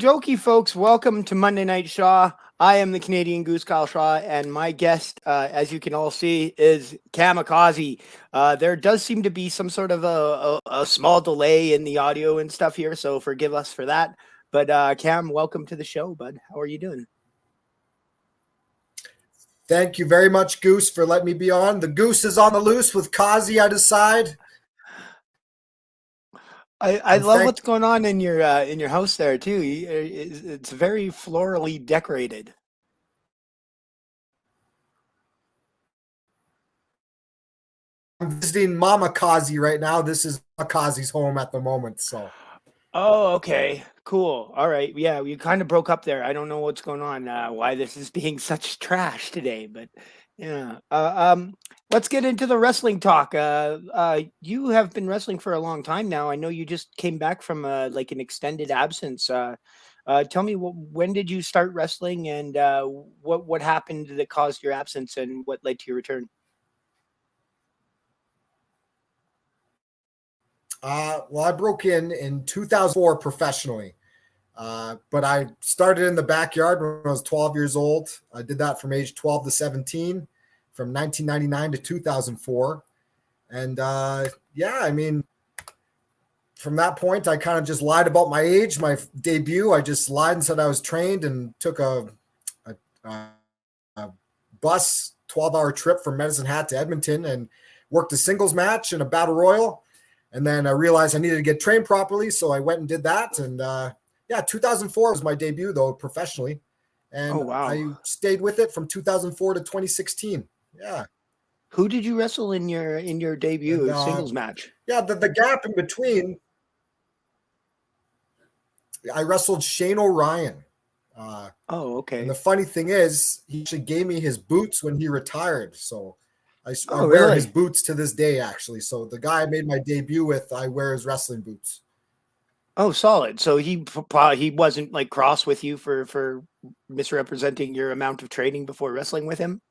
jokey, folks. Welcome to Monday Night Shaw. I am the Canadian Goose, Kyle Shaw, and my guest, as you can all see, is Kaze. There does seem to be some sort of a small delay in the audio and stuff here, so forgive us for that. But Cam, welcome to the show, bud. How are you doing? Thank you very much, Goose, for letting me be on. The goose is on the loose with Kaze at his side. I love what's going on in your house there too. It's very florally decorated. I'm visiting Mama Kaze right now. This is Kaze's home at the moment. So, Oh, okay. Cool. All right. Yeah, you kind of broke up there. I don't know what's going on, why this is being such trash today, but yeah. Let's get into the wrestling talk. You have been wrestling for a long time now. I know you just came back from like an extended absence. Tell me, when did you start wrestling, and what happened that caused your absence, and what led to your return? well, I broke in 2004 professionally, but I started in the backyard when I was 12 years old. I did that from age 12 to 17, from 1999 to 2004. And yeah, I mean, from that point, I kind of just lied about my age. My debut, I just lied and said I was trained and took a bus 12-hour trip from Medicine Hat to Edmonton and worked a singles match and a battle royal. And then I realized I needed to get trained properly, so I went and did that. And yeah, 2004 was my debut, though, professionally. And Oh, wow. I stayed with it from 2004 to 2016. Yeah. Who did you wrestle in your debut And singles match? yeah, the gap in between, I wrestled Shane O'Ryan. Oh, okay. And the funny thing is, he actually gave me his boots when he retired. So I wear really? his boots to this day, actually. So the guy I made my debut with, I wear his wrestling boots. Oh, solid. So he wasn't like cross with you for misrepresenting your amount of training before wrestling with him?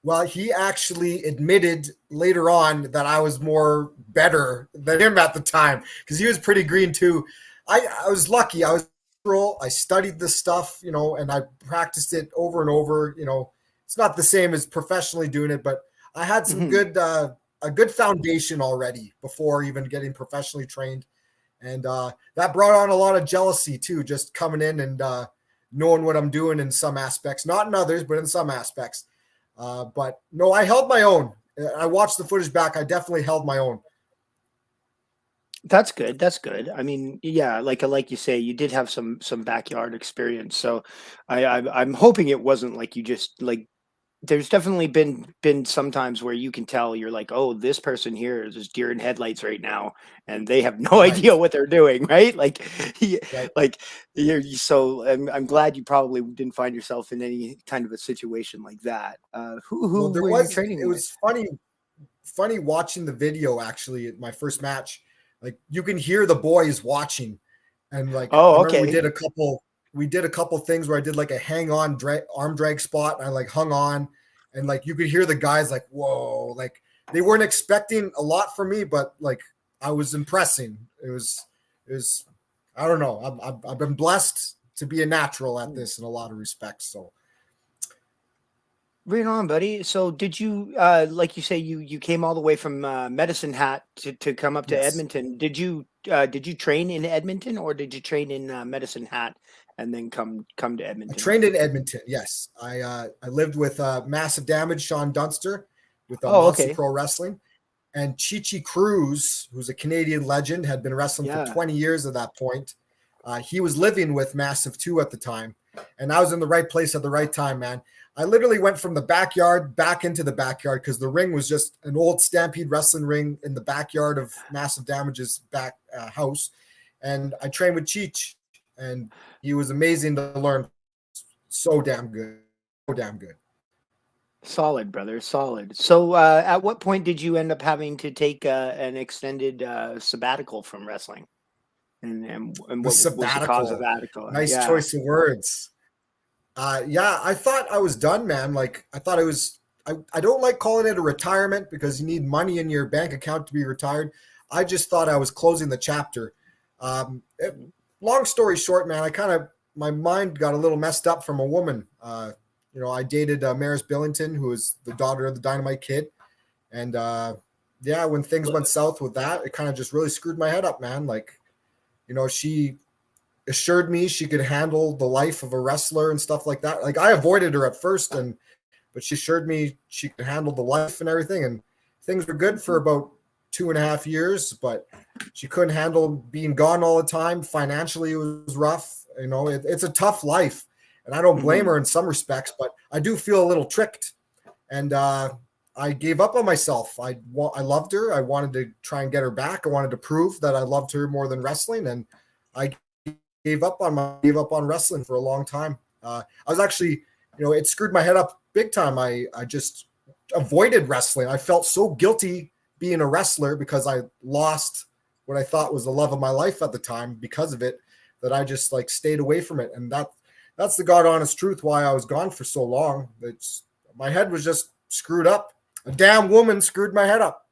Well, he actually admitted later on that I was more better than him at the time because he was pretty green too. I was lucky. I studied this stuff, and I practiced it over and over. It's not the same as professionally doing it, but I had some Mhm. a good foundation already before even getting professionally trained, and that brought on a lot of jealousy too. Just coming in and knowing what I'm doing in some aspects, not in others, but in some aspects. But no, I held my own. I watched the footage back. I definitely held my own. That's good. That's good. I mean, yeah, like you say, you did have some backyard experience. So I'm hoping it wasn't like you just like there's definitely been some times where you can tell you're like, oh, this person here is just deer in headlights right now, and they have no idea Right, what they're doing, right? Like, right. like so I'm glad you probably didn't find yourself in any kind of a situation like that. Well, Who were you it training with? was funny watching the video actually at my first match. Like you can hear the boys watching, and like I Oh, remember okay. we did a couple things where I did like a hang on arm drag spot. And I like hung on, and like you could hear the guys like whoa, like they weren't expecting a lot from me, but like I was impressing. It was I don't know. I've been blessed to be a natural at this in a lot of respects. So Right on, buddy. So did you like you say you came all the way from Medicine Hat to come up to yes. Edmonton. Did you train in Edmonton, or did you train in Medicine Hat and then come to I Edmonton? trained in Edmonton. Yes, I lived with Massive Damage, Sean Dunster, with Oh, Monster okay. Pro Wrestling, and Chi Cruz, who's a Canadian legend, had been wrestling for Yeah. 20 years at that point. He was living with Massive 2 at the time, and I was in the right place at the right time, man. I literally went from the backyard back into the backyard because the ring was just an old Stampede wrestling ring in the backyard of Massive Damage's back house, and I trained with Cheech, and he was amazing to learn. So damn good, so damn good. Solid, brother. Solid. So at what point did you end up having to take an extended sabbatical from wrestling? And The what was the cause of sabbatical, that? nice Yeah. choice of words. Yeah, I thought I was done, man. Like I thought it was. I don't like calling it a retirement because you need money in your bank account to be retired. I just thought I was closing the chapter. long story short, man, my mind got a little messed up from a woman. I dated Maris Billington, who is the daughter of the Dynamite Kid, and yeah, when things went south with that, it kind of just really screwed my head up, man. Like, she assured me she could handle the life of a wrestler and stuff like that. Like, I avoided her at first, but she assured me she could handle the life and everything, and things were good for about 2.5 years, but she couldn't handle being gone all the time. Financially, it was rough. It's a tough life, and I don't blame her in some respects, but I do feel a little tricked. And I gave up on myself. I loved her. I wanted to try and get her back. I wanted to prove that I loved her more than wrestling, and I gave up on wrestling for a long time. I was actually, it screwed my head up big time. I just avoided wrestling. I felt so guilty being a wrestler because I lost what I thought was the love of my life at the time because of it, that I just like stayed away from it. And that's the God honest truth why I was gone for so long. My head was just screwed up. A damn woman screwed my head up.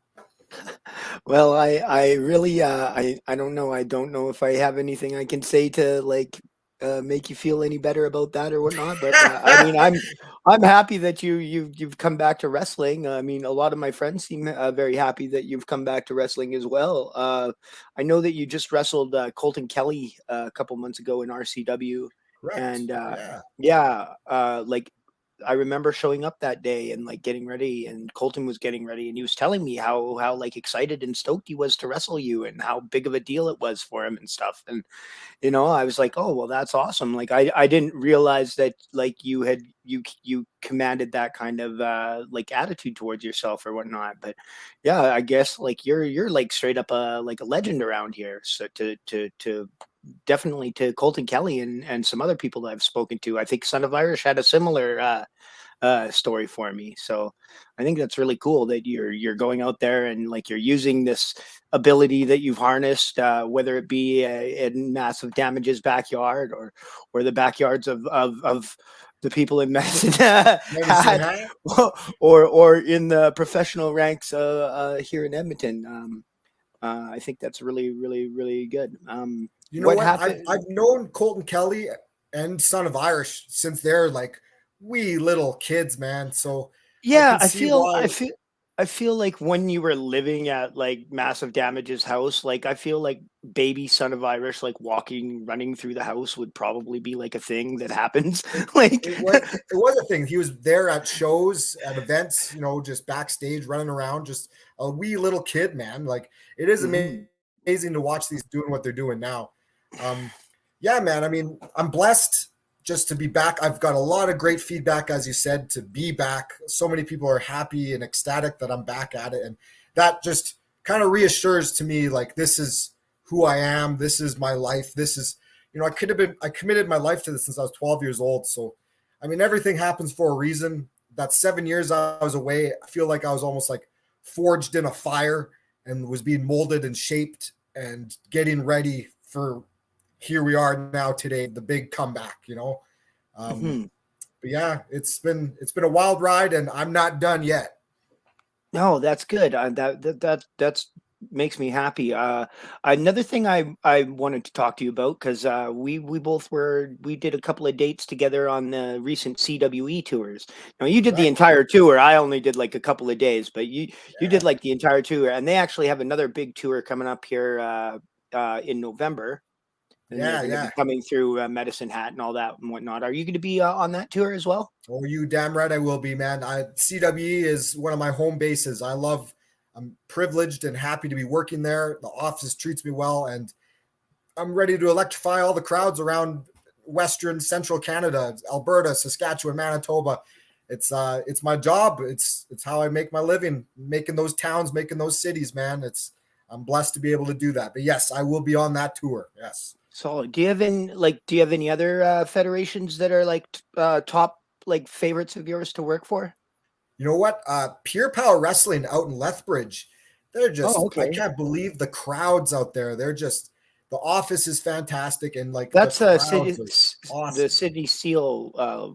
Well, I really, I don't know. I don't know if I have anything I can say to like make you feel any better about that or whatnot. But I mean, I'm happy that you've come back to wrestling. I mean, a lot of my friends seem very happy that you've come back to wrestling as well. I know that you just wrestled Colton Kelly a couple months ago in RCW, Correct. and Yeah. yeah, like I remember showing up that day and like getting ready, and Colton was getting ready, and he was telling me how like excited and stoked he was to wrestle you, and how big of a deal it was for him and stuff. And I was like, oh well, that's awesome. Like I didn't realize that like you commanded that kind of like attitude towards yourself or whatnot. But yeah, I guess like you're like straight up like a legend around here. So to definitely to Colton Kelly and some other people that I've spoken to. I think Son of Irish had a similar story for me. So I think that's really cool that you're going out there and like you're using this ability that you've harnessed, whether it be in Massive Damage's backyard or the backyards of the people in Medicine Medicine Hat, Hat. or in the professional ranks here in Edmonton. I think that's really, really, really good. You know What what? I've happened? I've known Colton Kelly and Son of Irish since they're like wee little kids, man. So I Yeah, can see why. I feel like when you were living at like Massive Damage's house, like I feel like baby Son of Irish like running through the house would probably be like a thing that happens. It, Like it was a thing. He was there at shows, at events, just backstage, running around, just a wee little kid, man. Like, it is Mhm. amazing to watch these doing what they're doing now. Um, yeah, man. I mean, I'm blessed just to be back. I've got a lot of great feedback, as you said, to be back. So many people are happy and ecstatic that I'm back at it, and that just kind of reassures to me, like, this is who I am. This is my life. This is I committed my life to this since I was 12 years old. So, I mean, everything happens for a reason. That 7 years I was away, I feel like I was almost like forged in a fire and was being molded and shaped and getting ready for here we are now today, the big comeback. Um, Mhm. but yeah, it's been a wild ride, and I'm not done yet. No, that's good. That's makes me happy. Another thing I wanted to talk to you about because we did a couple of dates together on the recent CWE tours. Now you did the Right? entire tour. I only did like a couple of days, but you did Yeah, like the entire tour, and they actually have another big tour coming up here in November, and they're yeah, going to be yeah. coming through Medicine Hat and all that and whatnot. Are you going to be on that tour as well? Oh, you damn right I will be, man. CWE is one of my home bases. I'm privileged and happy to be working there. The office treats me well, and I'm ready to electrify all the crowds around Western Central Canada, Alberta, Saskatchewan, Manitoba. It's my job. It's how I make my living, making those towns, making those cities, man. I'm blessed to be able to do that. But yes, I will be on that tour. Yes. So, do you have any other federations that are like top like favorites of yours to work for? You know what? Pure Power Wrestling out in Lethbridge. Oh, I okay. can't believe the crowds out there. The office is fantastic, and like the That's crowds are The awesome. City Seal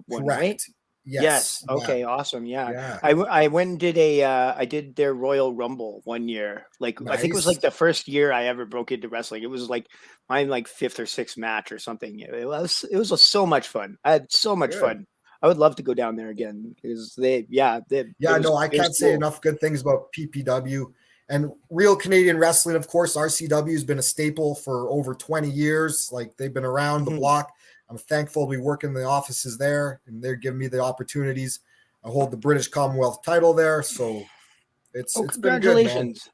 one, right? Correct. Yes. Yes. Yeah. Okay. Awesome. Yeah. Yeah. I went and did I did their Royal Rumble one year. Like I think it was Nice. like the first year I ever broke into wrestling. It was like my like fifth or sixth match or something. It was so much fun. I had so much Good. fun. I would love to go down there again because Yeah, no, I it was can't say cool. enough good things about PPW. And Real Canadian Wrestling, of course, RCW has been a staple for over 20 years. Like they've been around the Mhm. block. I'm thankful to be working in the offices there, and they're giving me the opportunities. I hold the British Commonwealth title there, so Oh, it's been good, man. congratulations!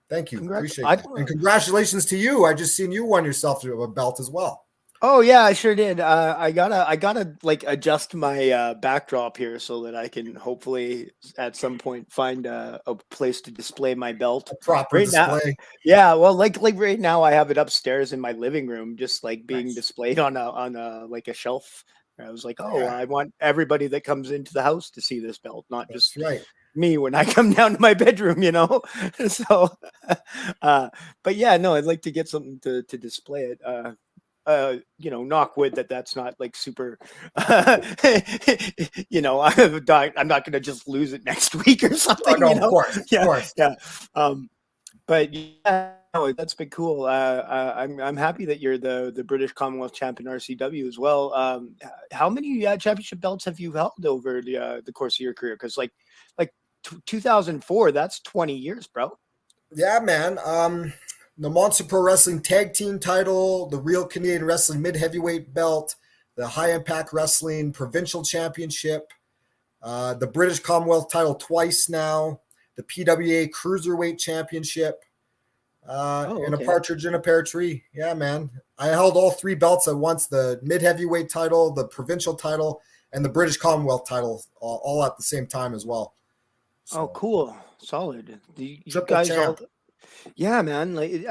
Thank you, Congrats! appreciate that, and congratulations to you. I just seen you won yourself a belt as well. Oh yeah, I sure did. I gotta like adjust my backdrop here so that I can hopefully at some point find a place to display my belt. A proper Right now, display. yeah, well, like right now, I have it upstairs in my living room, just like being Nice. displayed on a like a shelf. I was like, oh, Yeah, I want everybody that comes into the house to see this belt, not that's just right. me when I come down to my bedroom, you know. So, uh, but yeah, no, I'd like to get something to display it. Knock wood that's not like super, I'm not going to just lose it next week or Oh something, no, of course, of Yeah, course. yeah. But yeah, no, that's been cool. I'm happy that you're the British Commonwealth champion RCW as well. How many championship belts have you held over the course of your career? Because like 2004, that's 20 years, bro. Yeah, man. The Monster Pro Wrestling Tag Team title, the Real Canadian Wrestling Mid Heavyweight belt, the High Impact Wrestling Provincial Championship, the British Commonwealth title twice now, the PWA Cruiserweight Championship, Oh, and a okay. partridge in a pear tree. Yeah, man. I held all three belts at once: the Mid Heavyweight title, the Provincial title, and the British Commonwealth title, all at the same time as well. Oh, So cool. Solid. You triple guys all champ. Yeah, man. Like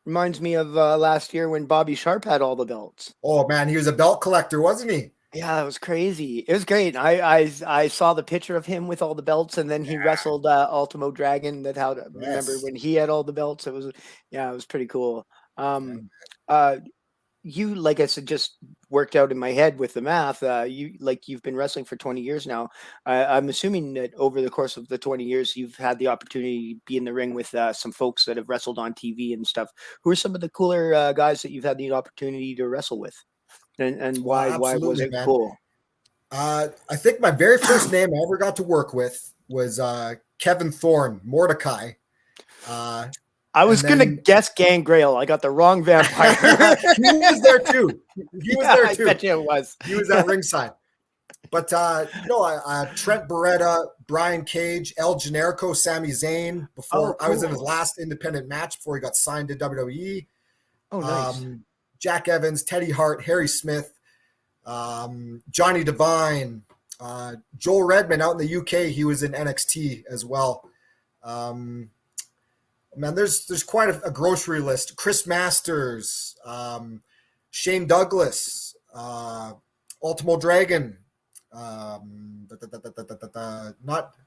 reminds me of last year when Bobby Sharp had all the belts. Oh man, he was a belt collector, wasn't he? Yeah, it was crazy. It was great. I saw the picture of him with all the belts, and then he wrestled Ultimo Dragon. That how to remember Yes. when he had all the belts. It was pretty cool. Um, uh, you like I said, just worked out in my head with the math. You've been wrestling for 20 years now. I'm assuming that over the course of the 20 years, you've had the opportunity to be in the ring with some folks that have wrestled on TV and stuff. Who are some of the cooler guys that you've had the opportunity to wrestle with, and Well, why was absolutely, it man. cool? I think my very first name I ever got to work with was Kevin Thorne, Mordecai. Uh, I was and gonna then guess Gangrel. I got the wrong vampire. he was there too. He was Yeah, there I too. bet you it was. He was at ringside. But Trent Beretta, Brian Cage, El Generico, Sami Zayn. Oh, Before I was in his cool. last independent match before he got signed to WWE. Oh, nice. Jack Evans, Teddy Hart, Harry Smith, Johnny Devine, Joel Redman out in the UK. He was in NXT as well. Um, man, there's quite a grocery list. Chris Masters, Shane Douglas, Ultimo Dragon. Not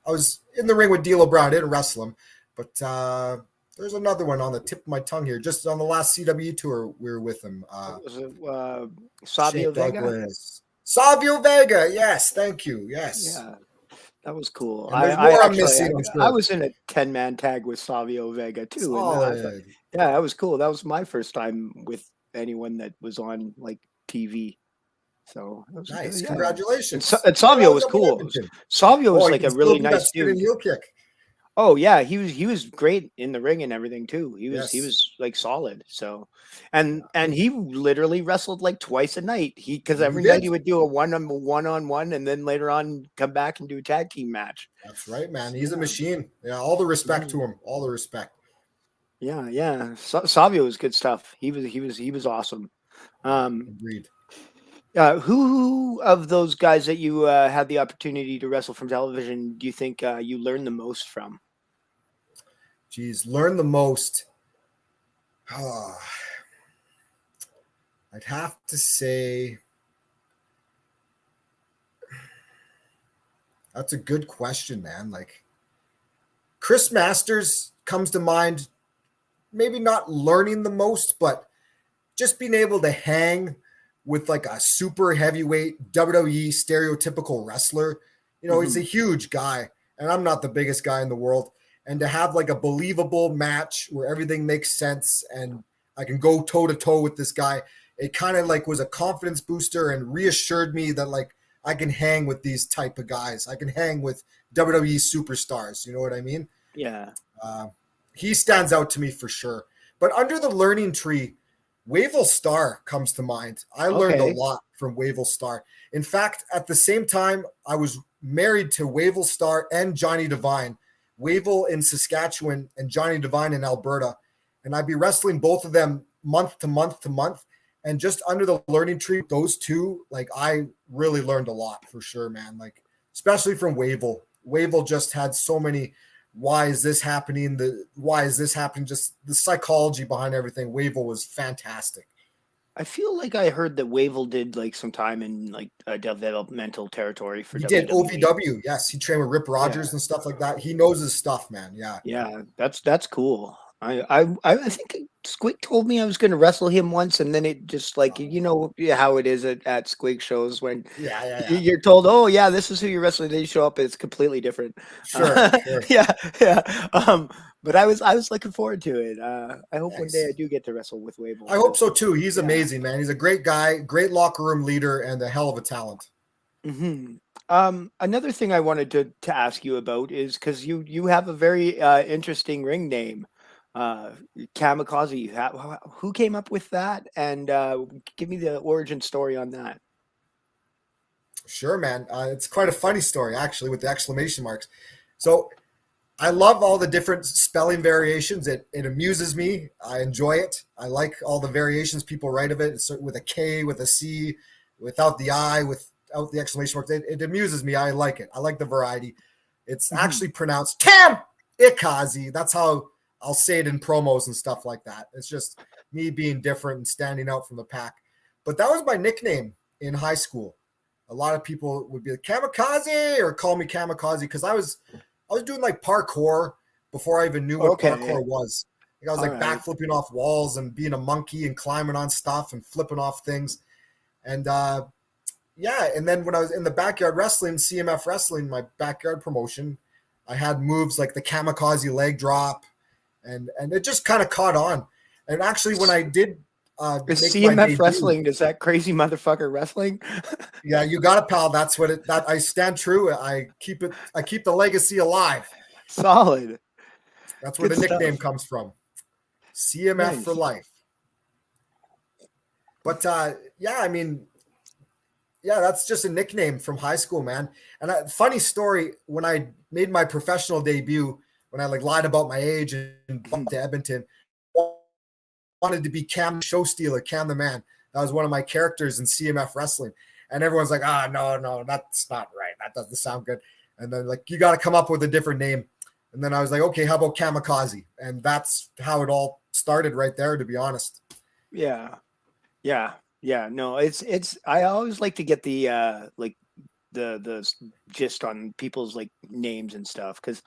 I was in the ring with D'Lo Brown. I didn't wrestle him, but there's another one on the tip of my tongue here. Just on the last CW tour, we were with him. Was it Shane Savio Vega? Douglas, Savio Vega. Yes, thank you. Yes, Yeah, that was cool. and there's I more I'm actually missing, I'm I sure. was in a 10-man tag with Savio Vega too, and I thought, Solid. yeah, that was cool. That was my first time with anyone that was on like TV. So it was Nice. yeah. Congratulations. And When I Savio was was up in cool. Edmonton. Savio Oh, was he like can a still really do that nice spinning dude. heel kick. Oh yeah, he was great in the ring and everything too. He Yes. was like solid. So, and he literally wrestled like twice a night. Because He every night did. he would do a one on one, and then later on come back and do a tag team match. That's right, man. So, He's a yeah, machine. Yeah, all the respect to mhm. him. All the respect. Yeah. Savio was good stuff. He was awesome. Um, Agreed. who of those guys that you had the opportunity to wrestle from television do you think you learned the most from? Geez, learn the most. Oh, I'd have to say that's a good question, man. Like Chris Masters comes to mind, maybe not learning the most, but just being able to hang with like a super heavyweight WWE stereotypical wrestler. You know, he's a Mhm. huge guy, and I'm not the biggest guy in the world. And to have like a believable match where everything makes sense and I can go toe to toe with this guy, it kind of like was a confidence booster and reassured me that like I can hang with these type of guys. I can hang with WWE superstars. You know what I mean? Yeah. Uh, he stands out to me for sure. But under the learning tree, Wavell Star comes to mind. I learned a Okay. lot from Wavell Star. In fact, at the same time, I was married to Wavell Star and Johnny Devine. Wavell in Saskatchewan and Johnny Devine in Alberta. And I'd be wrestling both of them month to month to month. And just under the learning tree, those two, like I really learned a lot for sure, man. Like, especially from Wavell. Wavell just had so many why is this happening? Why is this happening? Just the psychology behind everything. Wavell was fantastic. I feel like I heard that Wavell did like some time in like a developmental territory for He did WWE. OVW. Yes, he trained with Rip Yeah. Rogers and stuff like that. He knows his stuff, man. Yeah, Yeah, that's cool. I think Squig told me I was going to wrestle him once, and then it just like yeah, how it is at Squig shows when yeah, yeah, yeah. you're told, oh yeah, this is who you're wrestling. Then you show up, and it's completely different. Sure, sure. Yeah, yeah. But I was looking forward to it. I hope one day I Nice. do get to wrestle with I Wavell. hope so too. He's Yeah. amazing, man. He's a great guy, great locker room leader, and a hell of a talent. Hmm. Another thing I wanted to ask you about is because you have a very interesting ring name, uh, Kamikaze. Who came up with that? And give me the origin story on that. Sure, man. It's quite a funny story, actually, with the exclamation marks. So I love all the different spelling variations. It amuses me. I enjoy it. I like all the variations people write of it. It's with a K, with a C, without the I, without the exclamation mark. It amuses me. I like it. I like the variety. It's Mhm. actually pronounced Tam Ikaze. That's how I'll say it in promos and stuff like that. It's just me being different and standing out from the pack. But that was my nickname in high school. A lot of people would be like Kamikaze or call me Kamikaze because I was doing like parkour before I even knew what Okay. parkour was. Like I was All like right. backflipping off walls and being a monkey and climbing on stuff and flipping off things. And yeah, and then when I was in the backyard wrestling, CMF wrestling, my backyard promotion, I had moves like the kamikaze leg drop, and it just kind of caught on. And actually, when I did Is make my CMF debut, wrestling? Is that crazy motherfucker wrestling? yeah, you got it, pal. That's what it. That I stand true. I keep it. I keep the legacy alive. Solid. That's where Good the nickname stuff. comes from. CMF for Nice. life. But yeah, I mean, yeah, that's just a nickname from high school, man. And funny story, when I made my professional debut, when I like lied about my age and bumped to Edmonton, wanted to be Cam Show Stealer, Cam the Man. That was one of my characters in CMF wrestling. And everyone's like, ah, no, no, that's not right. That doesn't sound good. And then like, you got to come up with a different name. And then I was like, okay, how about Kamikaze? And that's how it all started right there, to be honest. Yeah. Yeah. Yeah. No, it's I always like to get the like the gist on people's like names and stuff because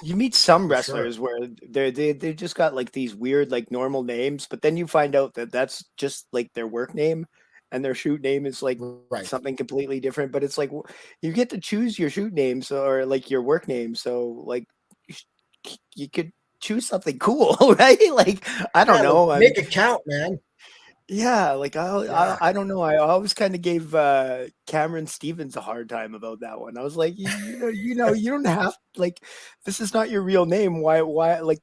you meet some For sure. wrestlers where they just got like these weird like normal names, but then you find out that that's just like their work name and their shoot name is like Right. something completely different. But it's like you get to choose your shoot name or like your work name, so like you could choose something cool, right? Like I don't Yeah, like know. make it count, man. Yeah, like Yeah. I don't know. I always kind of gave Cameron Stevens a hard time about that one. I was like, you don't have like this is not your real name. Why like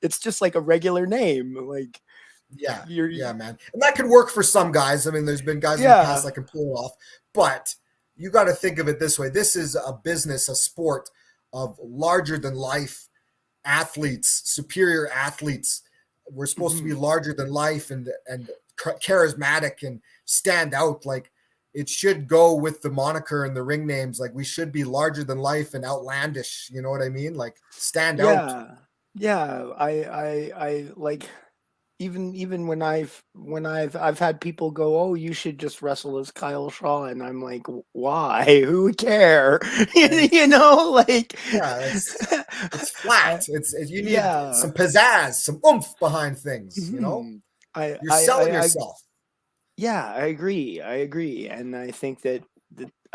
it's just like a regular name. Like Yeah, you're yeah, man. And that could work for some guys. I mean, there's been guys in the past yeah. that can pull it off, but you got to think of it this way. This is a business, a sport of larger than life athletes, superior athletes. We're supposed to be Mhm. larger than life and charismatic and stand out. Like it should go with the moniker and the ring names. Like we should be larger than life and outlandish. You know what I mean? Like stand out. Yeah. Yeah, I like even when I've had people go, "Oh, you should just wrestle as Kyle Shaw," and I'm like, "Why? Who would care?" And You know, like, yeah, it's flat. uh, You need yeah. some pizzazz, some oomph behind things. You know, Mhm. I you're I selling I I yourself. Yeah, I agree. I agree, and I think that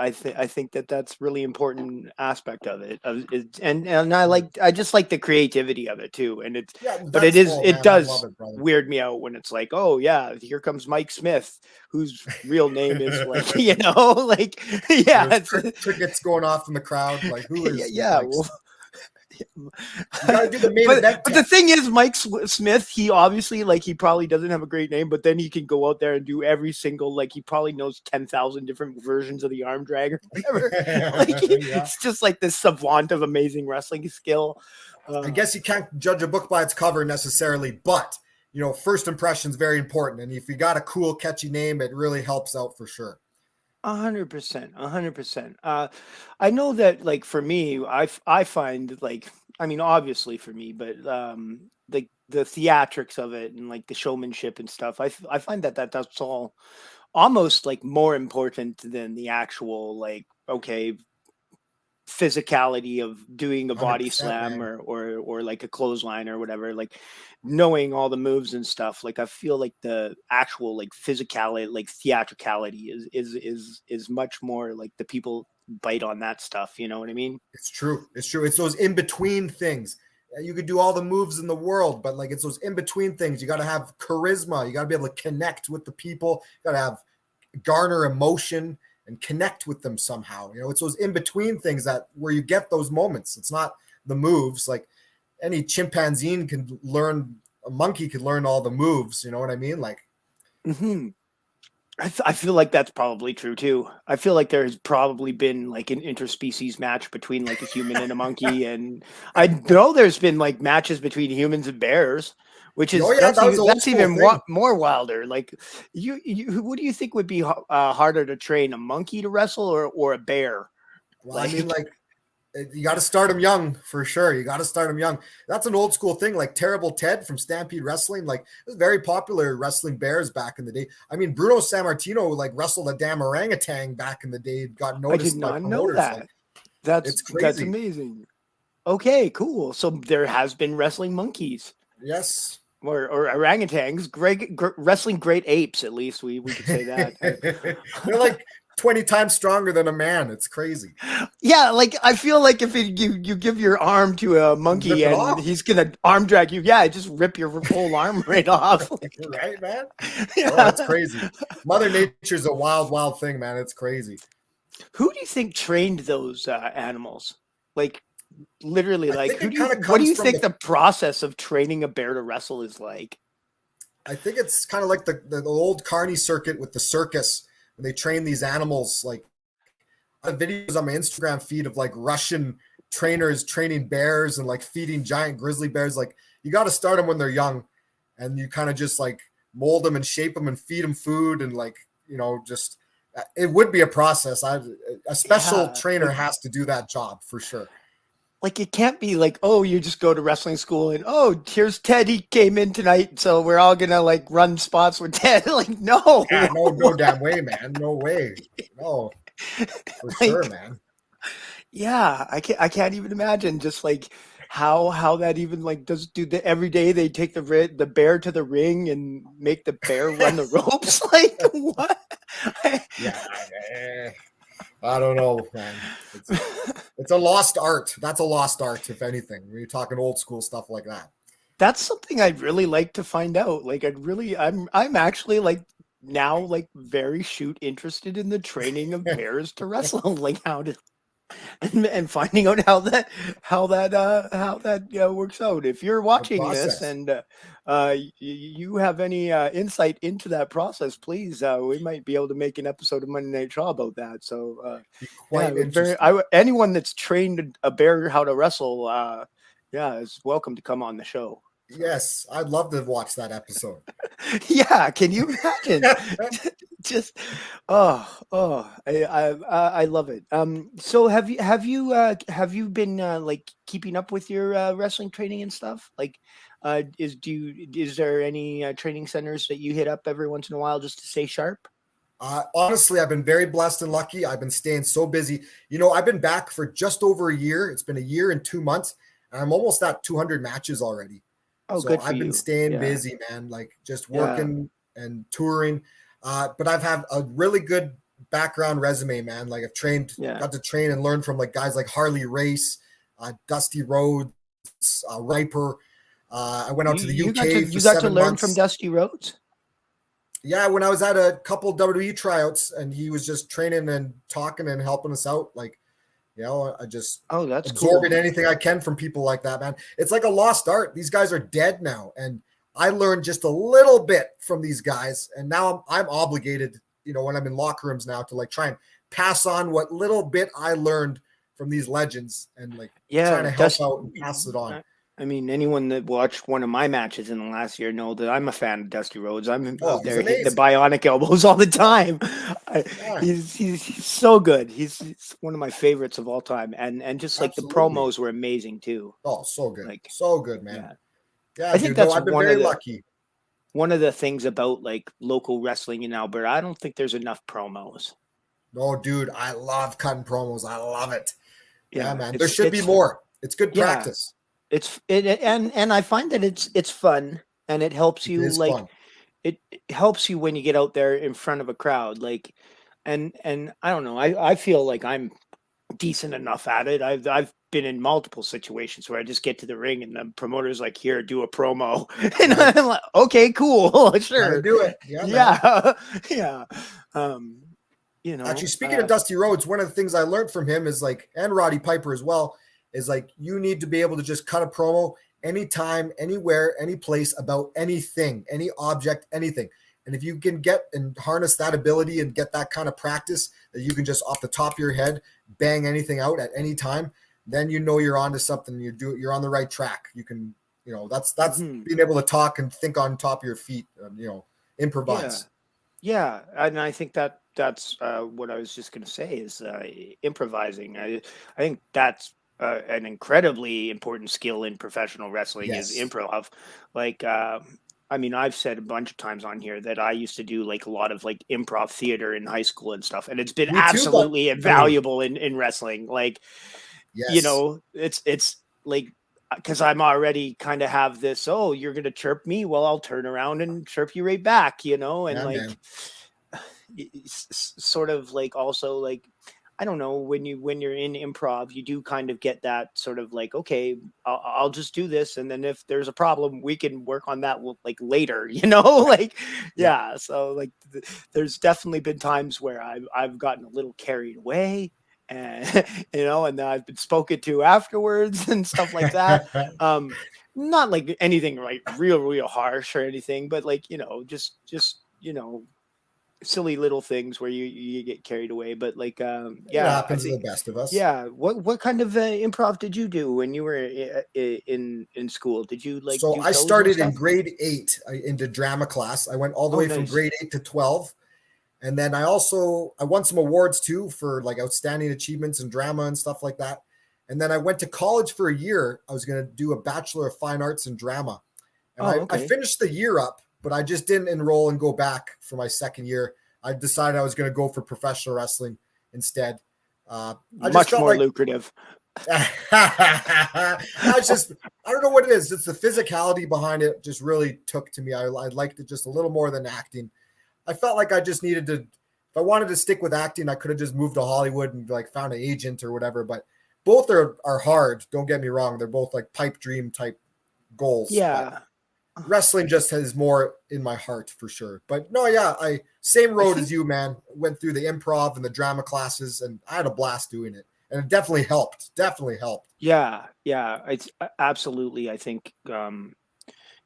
I think that that's really important aspect of it. Of it, and I just like the creativity of it too. And it's Yeah, but it that's is oh it man, I love does it, brother. weird me out when it's like, oh yeah, here comes Mike Smith, whose real name is like like And yeah, there's crickets going off in the crowd. Like, who yeah, is yeah. Mike? Well, You got to do the main event but the test. thing is, Smith, he obviously like he probably doesn't have a great name, but then he can go out there and do every single like he probably knows 10,000 different versions of the arm drag or whatever. Like Yeah. it's just like this savant of amazing wrestling skill. I Uh, guess you can't judge a book by its cover necessarily, but first impression is very important. And if you got a cool, catchy name, it really helps out for sure. 100%, 100%. I know that like for me, I find like I mean obviously for me, but like the theatrics of it and like the showmanship and stuff, I find that that's all almost like more important than the actual like okay physicality of doing a body 100%, slam man. or like a clothesline or whatever, like knowing all the moves and stuff. Like I feel like the actual like physicality, like theatricality is much more like the people bite on that stuff, you know what I mean? It's true. It's true. It's those in between things. You could do all the moves in the world, but like it's those in between things. You got to have charisma. You got to be able to connect with the people. You got to have garner emotion and connect with them somehow. It's those in between things that where you get those moments. It's not the moves. Like any chimpanzee can learn, a monkey can learn all the moves. You know what I mean? Like, Hmm. I feel like that's probably true too. I feel like there's probably been like an interspecies match between like a human and a monkey, and I know there's been like matches between humans and bears, which oh is yeah, that was the old that's school even thing. more wilder. Like what do you think would be harder to train, a monkey to wrestle or a bear? Well, I mean, Like, like you got to start them young for sure. You got to start them young. That's an old school thing, like Terrible Ted from Stampede Wrestling. Like it was very popular wrestling bears back in the day. I mean, Bruno Sammartino like wrestled a damn orangutan back in the day. Got I did noticed by not know promoters. Like that. That's it's that's crazy. amazing. Okay, cool. So there has been wrestling monkeys. Yes. Or orangutans, wrestling great apes. At least we could say that. They're like 20 times stronger than a man. It's crazy. Yeah, like I feel like if you give your arm to a Rip monkey it and off. he's gonna arm drag you, yeah, just rip your whole arm right off. Like, Right, man? Oh, it's yeah. crazy. Mother Nature's a wild, wild thing, man. It's crazy. Who do you think trained those animals? Like literally, I like think who it do you? kind of What do comes you from think the the process of training a bear to wrestle is like? I think it's kind of like the old carny circuit with the circus when they train these animals. Like I have videos on my Instagram feed of like Russian trainers training bears and like feeding giant grizzly bears. Like you got to start them when they're young, and you kind of just like mold them and shape them and feed them food and like just it would be a process. A special Yeah, trainer has to do that job for sure. like it can't be like, oh, you just go to wrestling school and oh, here's Ted. He came in tonight, so we're all gonna like run spots with Ted. Like, Yeah, no, no damn way, man. No way. No, for sure, like, man. yeah, I can't even imagine just like how that even like does do the every day they take the bear to the ring and make the bear run the ropes. Like what? Yeah, I don't know, man. It's a lost art. That's a lost art, if anything. When you're talking old school stuff like that. That's something I'd really like to find out. Like I'm actually like now like very shoot interested in the training of bears to wrestle. Like how to and finding out how that works out. If you're The watching this process. and you have any insight into that process, please, we might be able to make an episode of Monday Night Raw about that. So Be yeah, it quite would very interesting. anyone that's trained a bear how to wrestle, yeah, is welcome to come on the show. So Yes, I'd love to watch that episode. yeah, can you imagine? Just I love it. So have you been like keeping up with your wrestling training and stuff? Like, is there any training centers that you hit up every once in a while just to stay sharp? Honestly, I've been very blessed and lucky. I've been staying so busy. I've been back for just over a year. It's been a year and 2 months, and I'm almost at 200 matches already. Oh, So good for I've been you. staying Yeah, busy, man, like just yeah. working and touring. But I've had a really good background resume, man. Like I've Yeah. got to train and learn from like guys like Harley Race, Dusty Rhodes, Riper. I went out to the UK for You got to seven learn from months. Dusty Rhodes? Yeah, when I was at a couple WWE tryouts and he was just training and talking and helping us out, like, I just Oh, that's absorbing cool. anything I can from people like that, man. It's like a lost art. These guys are dead now, and I learned just a little bit from these guys, and now I'm obligated, when I'm in locker rooms now to like try and pass on what little bit I learned from these legends and like trying Yeah, to help out and pass it on. I mean, anyone that watched one of my matches in the last year know that I'm a fan of Dusty Rhodes. I'm Oh, out he's there hitting the amazing. bionic elbows all the time. Yeah, He's so good. He's one of my favorites of all time, and just like the absolutely. promos were amazing too. Oh, so good. Like, So good, man. yeah, Yeah, I think dude. No, that's I've been very lucky. one of the things about like local wrestling in Alberta. I don't think there's enough promos. No, dude, I love cutting promos. I love it. Yeah, Yeah, man. There should be it's more. It's good yeah, practice. and I find that it's fun and it helps It you is like fun. it helps you when you get out there in front of a crowd like and I don't know I feel like I'm decent enough at it. I've been in multiple situations where I just get to the ring and the promoter's like, here, do a promo. And Right. I'm like, okay, cool, Gotta sure. do it. Yeah, man. Yeah. Yeah. Um, you Actually, know, speaking of Dusty Rhodes, one of the things I learned from him is like, and Roddy Piper as well, is like you need to be able to just cut a promo anytime, anywhere, any place about anything, any object, anything. And if you can get and harness that ability and get that kind of practice that you can just off the top of your head bang anything out at any time, then you're onto something. You're on the right track. You can, that's mhm. being able to talk and think on top of your feet. Yeah. Improvise. Yeah, and I think that's what I was just going to say is improvising. I think that's an incredibly important skill in professional wrestling is Yes. improv. Like, I mean, I've said a bunch of times on here that I used to do like a lot of like improv theater in high school and stuff, and it's been Me too, absolutely buddy. invaluable in wrestling. Like, Yes. it's like because I'm already kind of have this, oh, you're gonna chirp me, well, I'll turn around and chirp you right back, and Yeah, like man. sort of like also like I don't know when you're in improv, you do kind of get that sort of like, okay, I'll just do this, and then if there's a problem, we can work on that like later, like Yeah. yeah. So like, there's definitely been times where I've gotten a little carried away, and and then I've been spoken to afterwards and stuff like that. Not like anything like real harsh or anything, but like just silly little things where you get carried away. But like It yeah, I happens to the think best of us. yeah. What kind of improv did you do when you were in school? Did you like So do I shows and started in stuff? grade 8 into drama class. I went all the Oh, way from nice. grade 8 to 12. And then I won some awards too for like outstanding achievements in drama and stuff like that. And then I went to college for a year. I was going to do a Bachelor of Fine Arts in drama. And Oh, I okay. finished the year up, but I just didn't enroll and go back for my second year. I decided I was going to go for professional wrestling instead. I just Much felt more like lucrative. I don't know what it is. It's the physicality behind it just really took to me. I liked it just a little more than acting. I felt like I just needed to, if I wanted to stick with acting, I could have just moved to Hollywood and like found an agent or whatever. But both are hard. Don't get me wrong. They're both like pipe dream type goals. But Yeah. wrestling just has more in my heart for sure. But no, yeah, I same I road think as you, man. Went through the improv and the drama classes, and I had a blast doing it. And it definitely helped. Definitely helped. yeah, it's absolutely. I think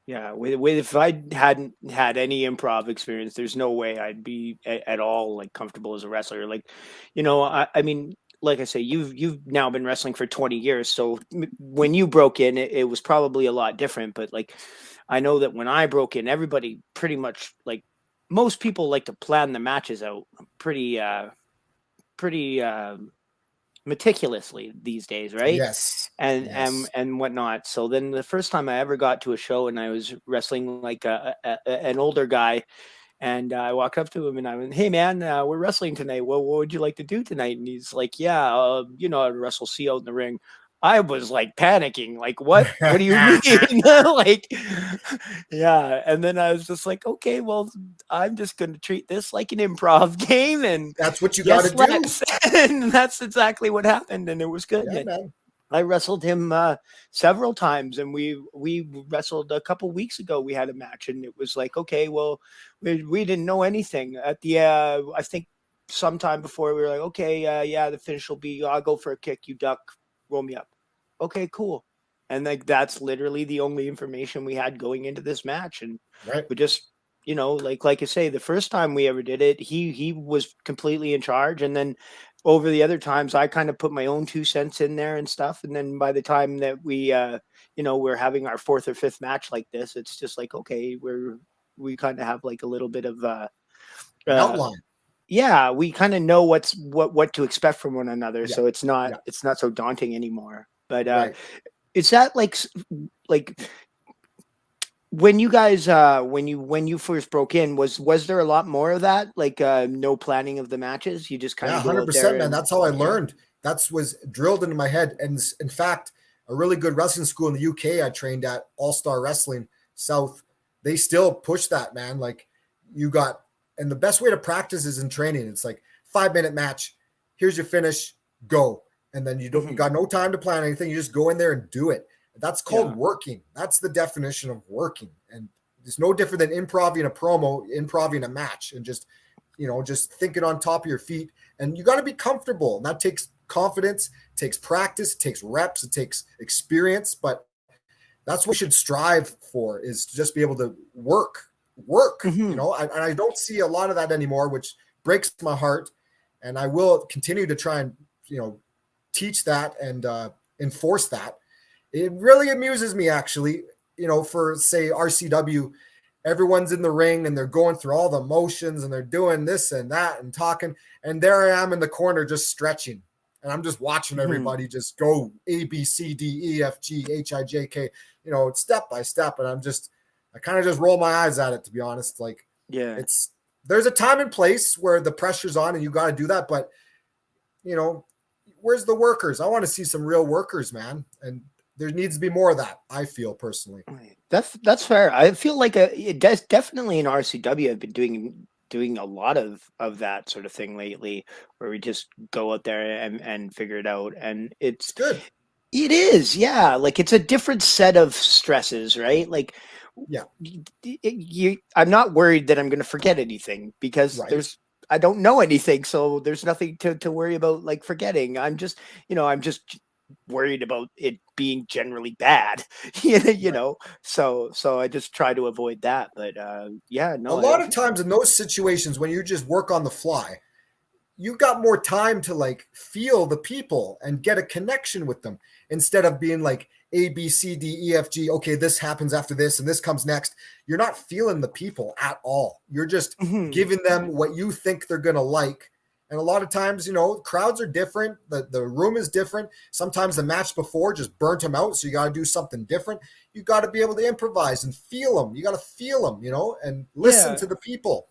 yeah, with if I hadn't had any improv experience, there's no way I'd be at all like comfortable as a wrestler. Like, I mean, like I say, you've now been wrestling for 20 years, so when you broke in, it was probably a lot different. But like, I know that when I broke in, everybody pretty much like most people like to plan the matches out pretty pretty meticulously these days, right? Yes. and and Yes. and whatnot. So then the first time I ever got to a show and I was wrestling like an older guy, and I walked up to him and I went, "Hey man, we're wrestling tonight. What would you like to do tonight?" And he's like, "Yeah, I'd wrestle C out in the ring." I was like panicking, like, what do you mean? Like, yeah. And then I was just like, okay, well, I'm just going to treat this like an improv game and That's what you got to yes, do. let's. And that's exactly what happened. And it was good. Yeah, man. I wrestled him several times, and we wrestled a couple weeks ago. We had a match, and it was like, okay, well, we didn't know anything at the. I think sometime before we were like, okay, yeah, the finish will be, I'll go for a kick, you duck, roll me up. Okay, cool. And like that's literally the only information we had going into this match, and Right. we just, like I say, the first time we ever did it, he was completely in charge, and then over the other times I kind of put my own 2 cents in there and stuff. And then by the time that we're having our fourth or fifth match like this, it's just like, okay, we kind of have like a little bit of An uh outline. yeah, we kind of know what to expect from one another. Yeah. So it's not Yeah. it's not so daunting anymore. But Right. is that like when you guys when you first broke in, was there a lot more of that, like no planning of the matches, you just kind Yeah, of go out there 100%, man. and That's how I yeah. learned. That's was drilled into my head. And in fact, a really good wrestling school in the UK I trained at, All Star Wrestling South, they still push that, man. Like you got, and the best way to practice is in training. It's like 5 minute match. Here's your finish, go. And then you don't Mhm. got no time to plan anything. You just go in there and do it. That's called Yeah. working. That's the definition of working. And it's no different than improving a promo, improving a match, and just thinking on top of your feet. And you got to be comfortable. And that takes confidence, takes practice, it takes reps, it takes experience. But that's what we should strive for, is to just be able to work. Mhm. I don't see a lot of that anymore, which breaks my heart. And I will continue to try and, teach that and enforce that. It really amuses me, actually, for say RCW, everyone's in the ring and they're going through all the motions and they're doing this and that and talking. And there I am in the corner just stretching. And I'm just watching Mhm. everybody just go A, B, C, D, E, F, G, H, I, J, K, step by step. And I kind of just roll my eyes at it, to be honest. Like Yeah. there's a time and place where the pressure's on and you got to do that. But, you know, where's the workers? I want to see some real workers, man. And there needs to be more of that, I feel personally. Right. That's fair. I feel like it does definitely in RCW. I've been doing a lot of that sort of thing lately, where we just go out there and figure it out, and It's good. it is, yeah. Like it's a different set of stresses, right? Like Yeah. I'm not worried that I'm going to forget anything because Right. I don't know anything, so there's nothing to worry about like forgetting. I'm just worried about it being generally bad, you Right. know. So I just try to avoid that. But yeah, A no, lot of times in those situations when you just work on the fly, you got more time to like feel the people and get a connection with them, instead of being like A, B, C, D, E, F, G. Okay, this happens after this and this comes next. You're not feeling the people at all. You're just Mhm. giving them what you think they're going to like. And a lot of times, crowds are different. The room is different. Sometimes the match before just burnt them out. So you got to do something different. You got to be able to improvise and feel them. You got to feel them, and listen Yeah. to the people.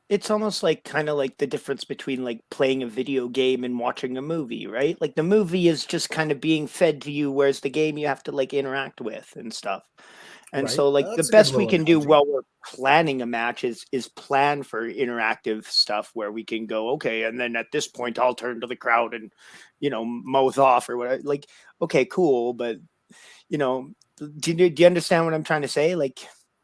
It's almost like kind of like the difference between like playing a video game and watching a movie, right? Like the movie is just kind of being fed to you, whereas the game you have to like interact with and stuff. And Right. so like the That's a good best we little can do analogy. while we're planning a match is plan for interactive stuff where we can go, okay, and then at this point I'll turn to the crowd and mouth off or whatever. Like, okay, cool, but you know, do you understand what I'm trying to say? Like,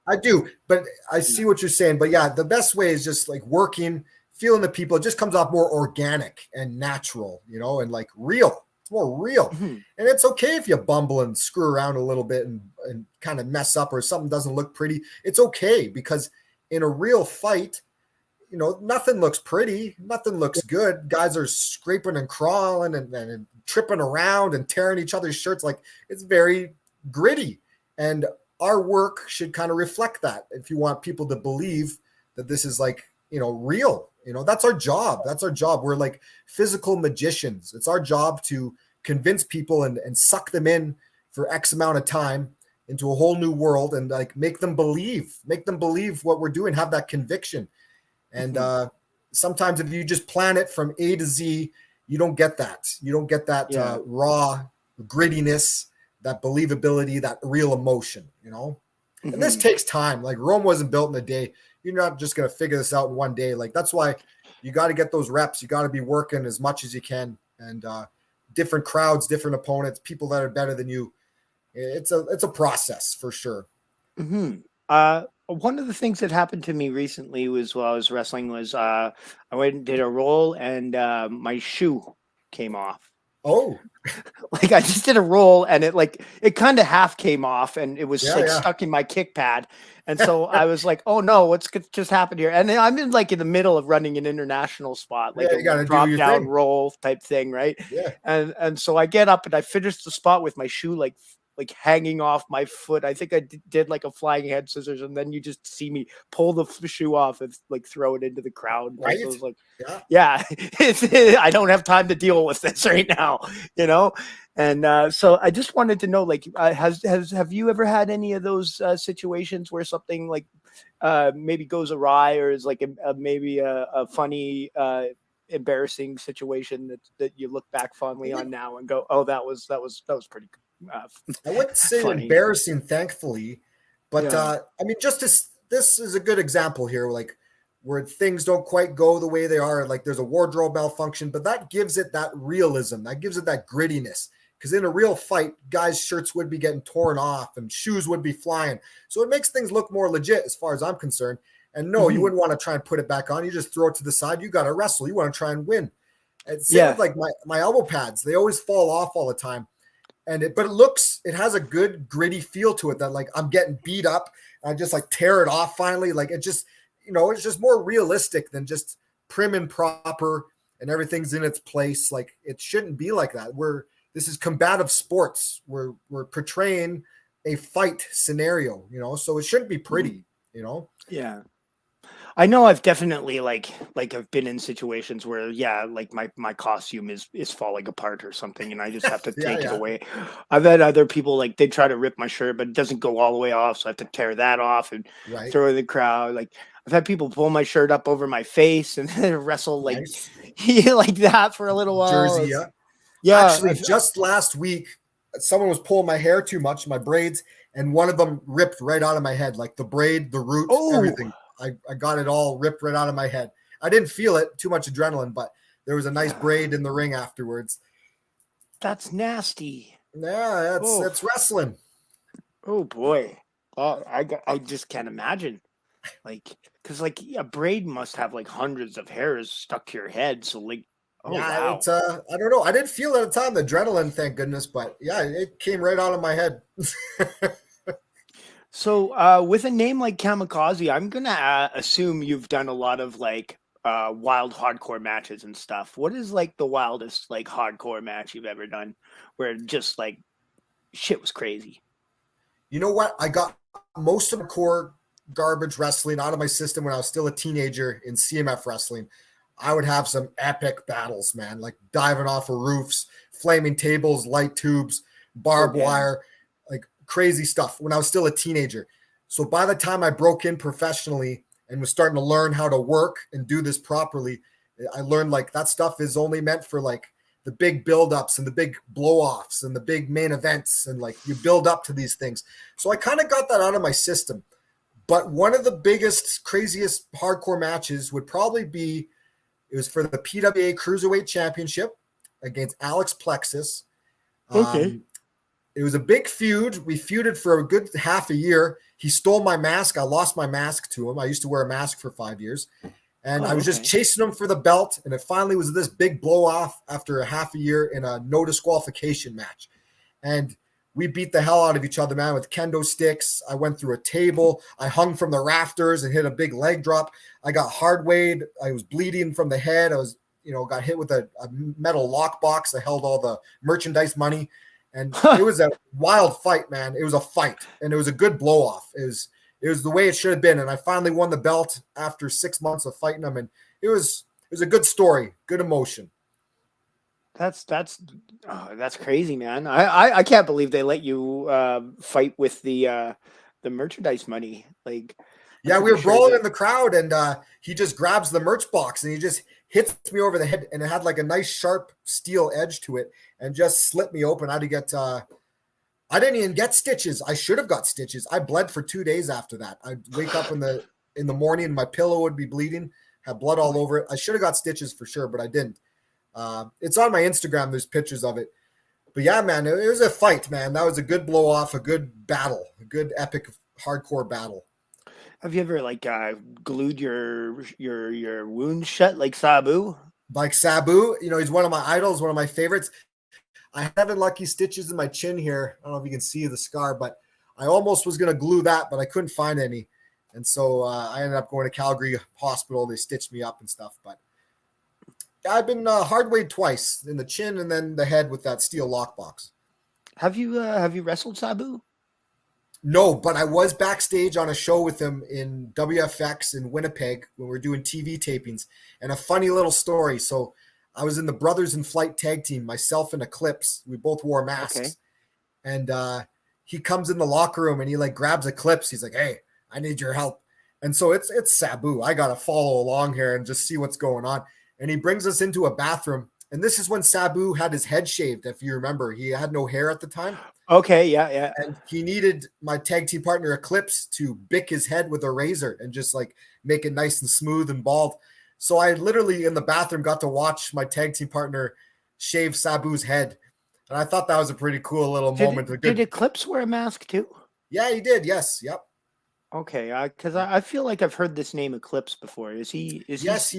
I do, but I yeah. see what you're saying. But yeah, the best way is just like working, feeling the people. It just comes off more organic and natural, and like real. It's more real. Mhm. And it's okay if you bumble and screw around a little bit and kind of mess up or something doesn't look pretty. It's okay, because in a real fight, nothing looks pretty. Nothing looks good. Guys are scraping and crawling and tripping around and tearing each other's shirts. Like, it's very gritty. And our work should kind of reflect that. If you want people to believe that this is like, real, that's our job. That's our job. We're like physical magicians. It's our job to convince people and suck them in for X amount of time into a whole new world, and like make them believe what we're doing, have that conviction. And Mhm. sometimes if you just plan it from A to Z, you don't get that. You don't get that Yeah. raw grittiness, that believability, that real emotion, you know? And this Hmm. takes time. Like Rome wasn't built in a day. You're not just going to figure this out in one day. Like that's why you got to get those reps. You got to be working as much as you can, and different crowds, different opponents, people that are better than you. It's a process for sure. Hmm. One of the things that happened to me recently was while I was wrestling was I went and did a roll and my shoe came off. Oh, Like I just did a roll and it kind of half came off and it was like yeah, stuck in my kick pad. And so I was like, oh no, just happened here? And then I'm in like in the middle of running an international spot, yeah. like a You got to do drop your down thing. roll type thing, right? Yeah, And so I get up and I finish the spot with my shoe like hanging off my foot. I think I did like a flying head scissors, and then you just see me pull the shoe off and like throw it into the crowd. And so I right. was like, Yeah. yeah, I don't have time to deal with this right now, you know. And so I just wanted to know, like, have you ever had any of those situations where something like maybe goes awry, or is like maybe a funny, embarrassing situation that you look back I fondly on would now and go, oh, that was pretty uh, I wouldn't say funny. embarrassing, thankfully, but Yeah. I mean, just this is a good example here, like where things don't quite go the way they are. Like there's a wardrobe malfunction, but that gives it that realism, that gives it that grittiness. Because in a real fight, guys' shirts would be getting torn off and shoes would be flying, so it makes things look more legit as far as I'm concerned. And no, you Hmm. wouldn't want to try and put it back on. You just throw it to the side. You got to wrestle. You want to try and win. And same with Yeah. like my elbow pads; they always fall off all the time, but it has a good gritty feel to it that like I'm getting beat up. I just like tear it off finally. Like it just, it's just more realistic than just prim and proper and everything's in its place. Like it shouldn't be like that. This is combative sports. We're portraying a fight scenario, so it shouldn't be Hmm. pretty, you know? Yeah. I know I've definitely I've been in situations where yeah, like my costume is falling apart or something and I just have to Yeah, take it yeah. away. I've had other people like they try to rip my shirt but it doesn't go all the way off so I have to tear that off and Right. throw it in the crowd. Like I've had people pull my shirt up over my face and then wrestle like Nice. like that for a little while. Jersey. Yeah. Yeah, Actually, just last week, someone was pulling my hair too much, my braids, and one of them ripped right out of my head, like the braid, the root, oh, everything. I got it all ripped right out of my head. I didn't feel it, too much adrenaline, but there was a nice yeah, braid in the ring afterwards. that's nasty. Yeah, Oh, that's wrestling. oh boy. I just can't imagine. Like, because like a braid must have like hundreds of hairs stuck to your head. So like, oh Yeah, wow. I don't know. I didn't feel it at the time, the adrenaline, thank goodness, but yeah, it came right out of my head. So with a name like Kamikaze, I'm gonna assume you've done a lot of like wild hardcore matches and stuff. What is like the wildest like hardcore match you've ever done, where just like shit was crazy? You know what? I got most of my core garbage wrestling out of my system when I was still a teenager in CMF wrestling. I would have some epic battles, man, like diving off of roofs, flaming tables, light tubes, Oh barbed damn. wire, like crazy stuff when I was still a teenager. So by the time I broke in professionally and was starting to learn how to work and do this properly, I learned like that stuff is only meant for like the big build-ups and the big blow-offs and the big main events, and like you build up to these things. So I kind of got that out of my system. But one of the biggest, craziest hardcore matches would probably be it was for the PWA Cruiserweight Championship against Alex Plexus. Okay. Um, it was a big feud. We feuded for a good half a year. He stole my mask. I lost my mask to him. I used to wear a mask for 5 years. And I Oh was just okay. chasing him for the belt. And it finally was this big blow off after a half a year in a no disqualification match. And we beat the hell out of each other, man, with kendo sticks. I went through a table. I hung from the rafters and hit a big leg drop. I got hard weighed. I was bleeding from the head. I was, got hit with a metal lockbox that held all the merchandise money. And it was a wild fight, man. It was a fight, and it was a good blow off. It was the way it should have been. And I finally won the belt after 6 months of fighting them. And it was a good story, good emotion. That's that's crazy, man. I can't believe they let you fight with the merchandise money. Like I'm Yeah, we pretty were sure brawling that in the crowd, and he just grabs the merch box and he just hits me over the head, and it had like a nice sharp steel edge to it, and just slit me open. I had to get. I didn't even get stitches. I should have got stitches. I bled for 2 days after that. I'd wake up in the morning, and my pillow would be bleeding, had blood all over it. I should have got stitches for sure, but I didn't. It's on my Instagram. There's pictures of it. But yeah, man, it was a fight, man. That was a good blow off, a good battle, a good epic hardcore battle. Have you ever like glued your wounds shut like Sabu? Like Sabu, he's one of my idols, one of my favorites. I have 7 lucky stitches in my chin here. I don't know if you can see the scar, but I almost was going to glue that, but I couldn't find any. And so I ended up going to Calgary Hospital. They stitched me up and stuff. But I've been hard weighed twice, in the chin and then the head with that steel lockbox. Have you wrestled Sabu? No, but I was backstage on a show with him in WFX in Winnipeg when we were doing TV tapings. And a funny little story. So I was in the Brothers in Flight tag team, myself and Eclipse. We both wore masks. Okay. And he comes in the locker room and he like grabs Eclipse. He's like, "Hey, I need your help." And so it's Sabu. I got to follow along here and just see what's going on. And he brings us into a bathroom. And this is when Sabu had his head shaved. If you remember, he had no hair at the time. Okay. Yeah. And he needed my tag team partner Eclipse to bick his head with a razor and just like make it nice and smooth and bald. So I literally in the bathroom got to watch my tag team partner shave Sabu's head. And I thought that was a pretty cool little moment. Did Eclipse wear a mask too? Yeah, he did. Yes. Yep. Okay. Because I feel like I've heard this name Eclipse before. Yes, he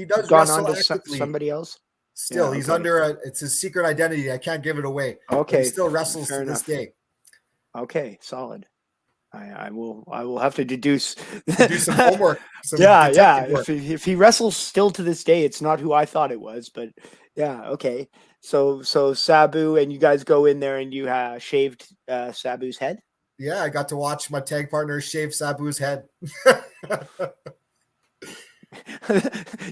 does gone wrestle on to actively. somebody else? Still, Yeah, he's okay. under it's his secret identity. I can't give it away. Okay. He still wrestles Fair to this enough. day. Okay, solid. I will have to deduce. Do some homework. Some Yeah. detective work. If he wrestles still to this day, it's not who I thought it was. But yeah, okay. So Sabu and you guys go in there and you shaved Sabu's head. Yeah, I got to watch my tag partner shave Sabu's head.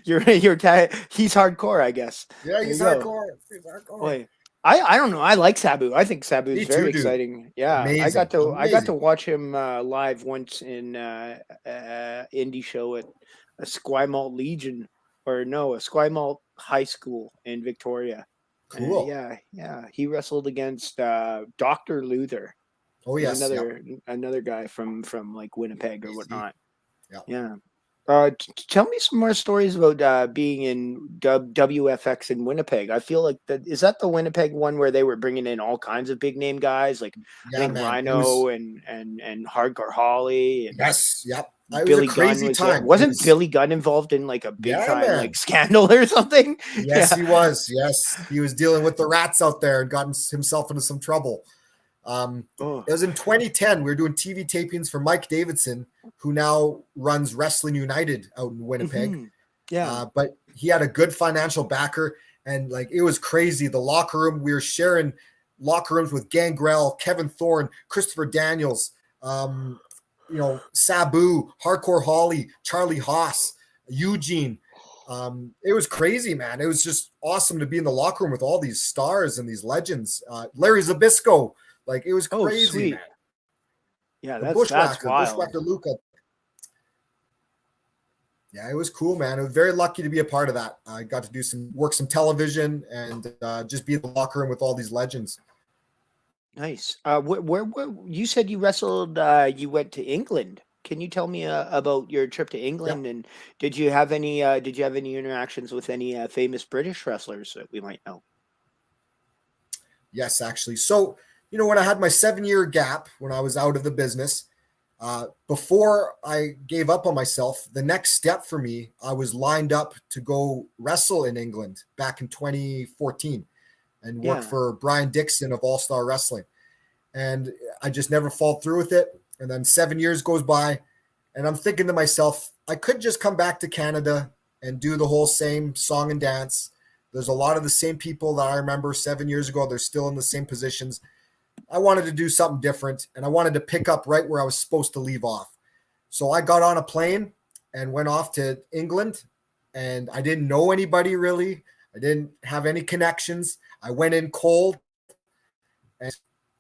He's hardcore, I guess. Yeah, he's hardcore. He's hardcore. Boy, I don't know. I like Sabu. I think Sabu is Me very too, dude. exciting. Yeah, Amazing. I got to Amazing. watch him live once in indie show at a Esquimalt Legion, or no, a Esquimalt High School in Victoria. Cool. Yeah. He wrestled against Dr. Luther. Oh yes, another guy from like Winnipeg or whatnot. Yeah. Tell me some more stories about being in WFX in Winnipeg. I feel like is that the Winnipeg one where they were bringing in all kinds of big name guys, like I think Rhino and Hardcore Holly. And yes, yep. Billy Gunn wasn't Billy Gunn involved in like a big time like scandal or something? Yes, he was. Yes, he was dealing with the rats out there and gotten himself into some trouble. It was in 2010. We were doing TV tapings for Mike Davidson, who now runs Wrestling United out in Winnipeg. Mm-hmm. Yeah. But he had a good financial backer, and like it was crazy. The locker room, we were sharing locker rooms with Gangrel, Kevin Thorne, Christopher Daniels, Sabu, Hardcore Holly, Charlie Haas, Eugene. It was crazy, man. It was just awesome to be in the locker room with all these stars and these legends. Larry Zbyszko. Like it was crazy, sweet. man. Yeah, the that's Bushwhacker, wild. Bushwhacker Luca. Yeah, it was cool, man. I was very lucky to be a part of that. I got to do some television and just be in the locker room with all these legends. Nice. Where you said you wrestled? You went to England. Can you tell me about your trip to England? And did you have any interactions with any famous British wrestlers that we might know? Yes, actually. So, when I had my 7-year gap, when I was out of the business, before I gave up on myself, the next step for me, I was lined up to go wrestle in England back in 2014 and work for Brian Dixon of All Star Wrestling. And I just never followed through with it. And then 7 years goes by and I'm thinking to myself, I could just come back to Canada and do the whole same song and dance. There's a lot of the same people that I remember 7 years ago. They're still in the same positions. I wanted to do something different, and I wanted to pick up right where I was supposed to leave off. So I got on a plane and went off to England, and I didn't know anybody really. I didn't have any connections. I went in cold, and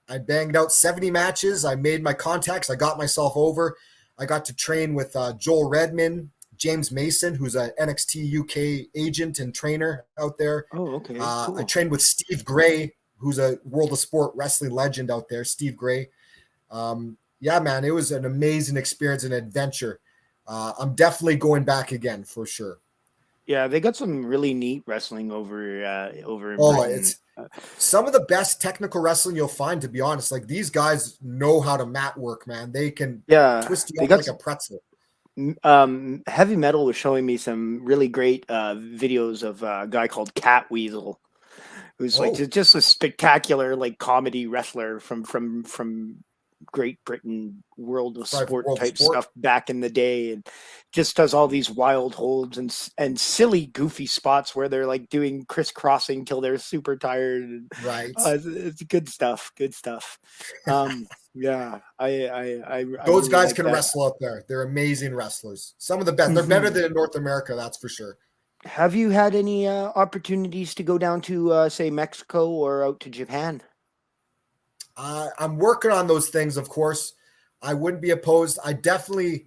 I banged out 70 matches. I made my contacts. I got myself over. I got to train with Joel Redman, James Mason, who's an NXT UK agent and trainer out there. Oh, okay, I cool. trained with Steve Gray, who's a World of Sport wrestling legend out there. Steve Gray. Yeah, man, it was an amazing experience and adventure. I'm definitely going back again for sure. Yeah, they got some really neat wrestling over in Oh, Britain. it's some of the best technical wrestling you'll find, to be honest. Like these guys know how to mat work, man. They can Yeah, twist you they up got like a pretzel. Heavy Metal was showing me some really great videos of a guy called Cat Weasel, who's like Oh, just a spectacular like comedy wrestler from Great Britain, World of probably from Sport World of type Sport. stuff back in the day, and just does all these wild holds and silly goofy spots where they're like doing crisscrossing till they're super tired. And, Right. it's good stuff. Good stuff. Yeah, I Those really guys like can that. wrestle out there. They're amazing wrestlers. Some of the best. They're better Mhm. than in North America, that's for sure. Have you had any opportunities to go down to, say, Mexico or out to Japan? I'm working on those things, of course. I wouldn't be opposed. I definitely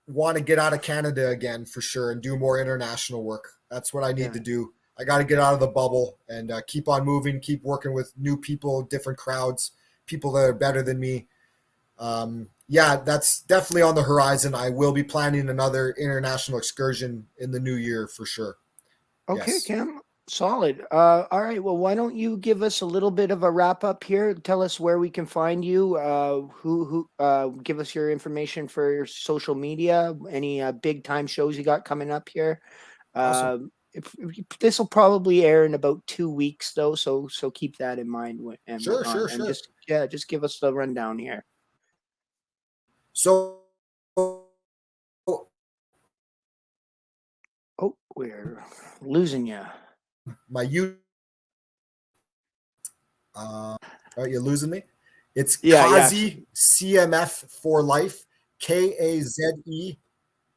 want to get out of Canada again for sure and do more international work. That's what I need Yeah. to do. I got to get out of the bubble and keep on moving, keep working with new people, different crowds, people that are better than me. Yeah, that's definitely on the horizon. I will be planning another international excursion in the new year for sure. Okay, Yes. Cam. Solid. All right. Well, why don't you give us a little bit of a wrap up here? Tell us where we can find you. Give us your information for your social media. Any big time shows you got coming up here? Awesome. If this will probably air in about 2 weeks, though, so keep that in mind and Sure, whatnot, sure, and sure. just give us the rundown here. So Oh, we're losing you. my you are you losing me? It's Yeah, yeah. Kaze CMF for life. Kaze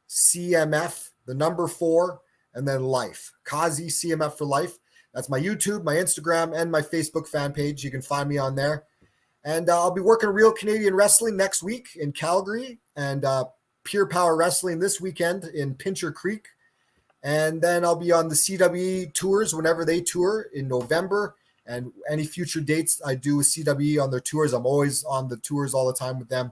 CMF, the number four, and then life. Kaze CMF for life. That's my YouTube, my Instagram, and my Facebook fan page. You can find me on there. And I'll be working Real Canadian Wrestling next week in Calgary and Pure Power Wrestling this weekend in Pincher Creek. And then I'll be on the CWE tours whenever they tour in November. And any future dates I do with CWE on their tours. I'm always on the tours all the time with them.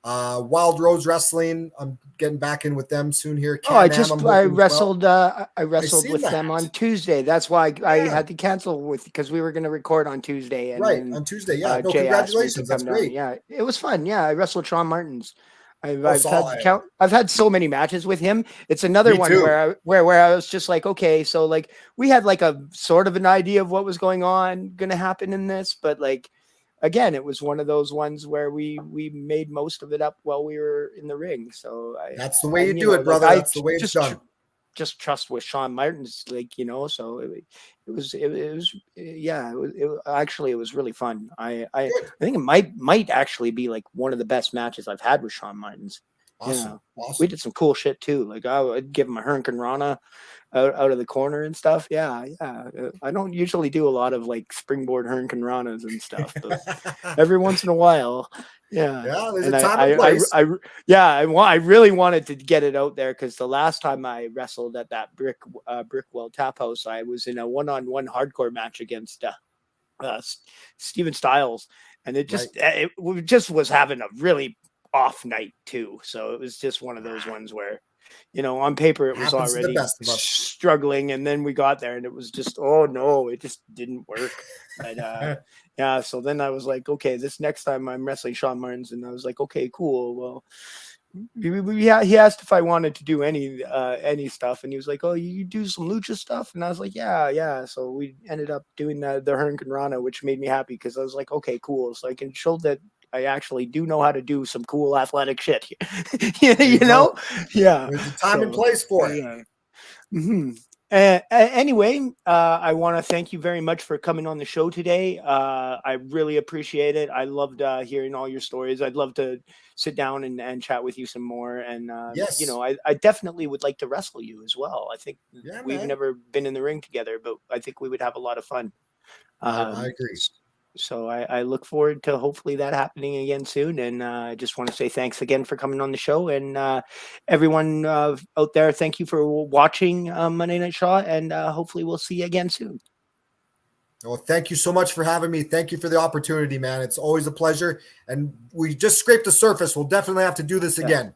Wild Rose Wrestling, I'm getting back in with them soon here. Oh, Can-Am, I'm I working as well. wrestled I I wrestled seen with them on that. Tuesday. That's why I Yeah, had to cancel with because we were going to record on Tuesday, and right. then On Tuesday. Yeah. No, Jay asked me to congratulations. That's come down. great. Yeah, it was fun. Yeah, I wrestled Shawn Martins. Oh, I've had solid. I've had so many matches with him. It's another Me one too. where I was just like, okay, so like we had like a sort of an idea of what was going to happen in this, but like again, it was one of those ones where we made most of it up while we were in the ring. So That's the way you and do it, like brother. That's the way it's done. just trust with Shawn Martin's, like, so it was yeah, actually it was really fun. I Good. think it might actually be like one of the best matches I've had with Shawn Martin's. Yeah, Awesome. we Awesome. did some cool shit too. Like I would give him a Hurricane Rana out of the corner and stuff. Yeah, yeah. I don't usually do a lot of like springboard Hurricane Ranas and stuff, but every once in a while, yeah. Yeah, there's a And time and place. yeah, I really wanted to get it out there because the last time I wrestled at that Brickwell Tap House, I was in a one-on-one hardcore match against uh, Steven Styles, and Right. it just was having a really off night too. So it was just one of those ones where on paper it was Happens to the already best of us. struggling, and then we got there and it was just, oh no, it just didn't work. But yeah, so then I was like, okay, this next time I'm wrestling Shawn Martins, and I was like, okay, cool. Well, he asked if I wanted to do any stuff, and he was like, oh, you do some lucha stuff, and I was like, yeah, yeah. So we ended up doing the Hurricane Rana, which made me happy because I was like, okay, cool. So I can show that I actually do know how to do some cool athletic shit. There you you know? go. Yeah. There's a time and So place for it. yeah. Hmm. Anyway, I want to thank you very much for coming on the show today. I really appreciate it. I loved hearing all your stories. I'd love to sit down and chat with you some more. And, Yes. I definitely would like to wrestle you as well. I think Yeah, we've man. never been in the ring together, but I think we would have a lot of fun. I Um, agree. So I look forward to hopefully that happening again soon. And I just want to say thanks again for coming on the show. And everyone out there, thank you for watching Monday Night Shaw. And hopefully we'll see you again soon. Well, thank you so much for having me. Thank you for the opportunity, man. It's always a pleasure. And we just scraped the surface. We'll definitely have to do this again.